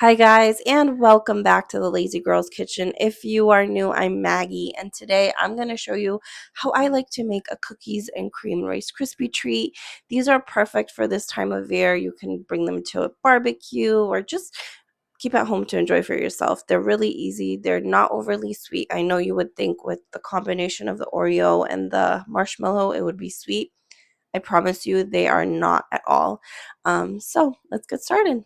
Hi, guys, and welcome back to the Lazy Girls Kitchen. If you are new, I'm Maggie, and today I'm going to show you how I like to make a cookies and cream Rice Krispie treat. These are perfect for this time of year. You can bring them to a barbecue or just keep at home to enjoy for yourself. They're really easy. They're not overly sweet. I know you would think with the combination of the Oreo and the marshmallow, it would be sweet. I promise you they are not at all. So let's get started.